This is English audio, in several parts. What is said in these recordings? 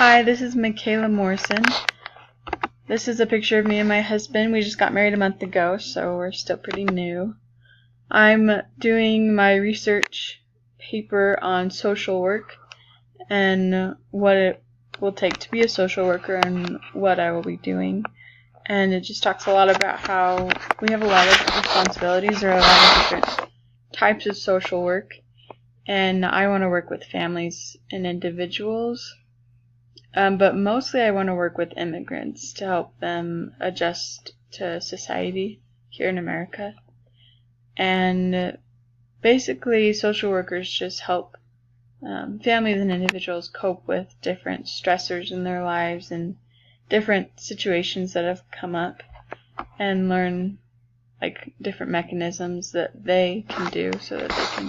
Hi, this is Mikayla Morrison. This is a picture of me and my husband. We just got married a month ago, so we're still pretty new. I'm doing my research paper on social work and what it will take to be a social worker and what I will be doing. And it just talks a lot about how we have a lot of responsibilities or a lot of different types of social work. And I want to work with families and individuals. But mostly I want to work with immigrants to help them adjust to society here in America. And basically social workers just help families and individuals cope with different stressors in their lives and different situations that have come up and learn like different mechanisms that they can do so that they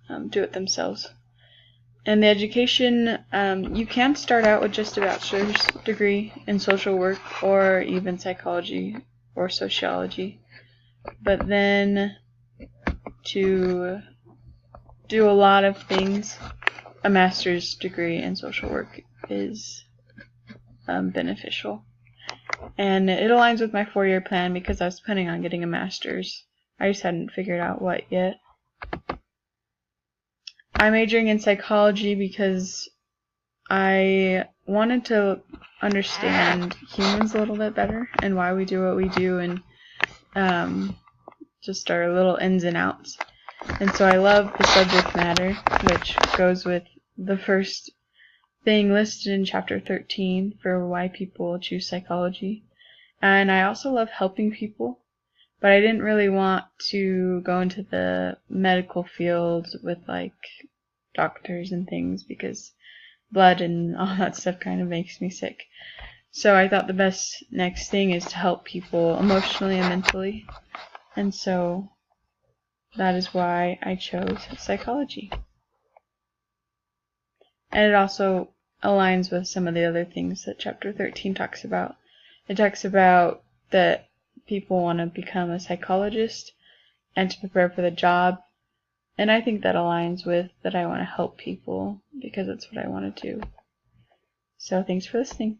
can do it themselves. And the education, you can start out with just a bachelor's degree in social work or even psychology or sociology. But then to do a lot of things, a master's degree in social work is beneficial. And it aligns with my 4-year plan because I was planning on getting a master's. I just hadn't figured out what yet. I'm majoring in psychology because I wanted to understand humans a little bit better and why we do what we do and just our little ins and outs. And so I love the subject matter, which goes with the first thing listed in chapter 13 for why people choose psychology. And I also love helping people, but I didn't really want to go into the medical field with like doctors and things because blood and all that stuff kind of makes me sick. So I thought the best next thing is to help people emotionally and mentally. And so that is why I chose psychology. And it also aligns with some of the other things that chapter 13 talks about. It talks about that people want to become a psychologist and to prepare for the job. And I think that aligns with that I want to help people because that's what I want to do. So thanks for listening.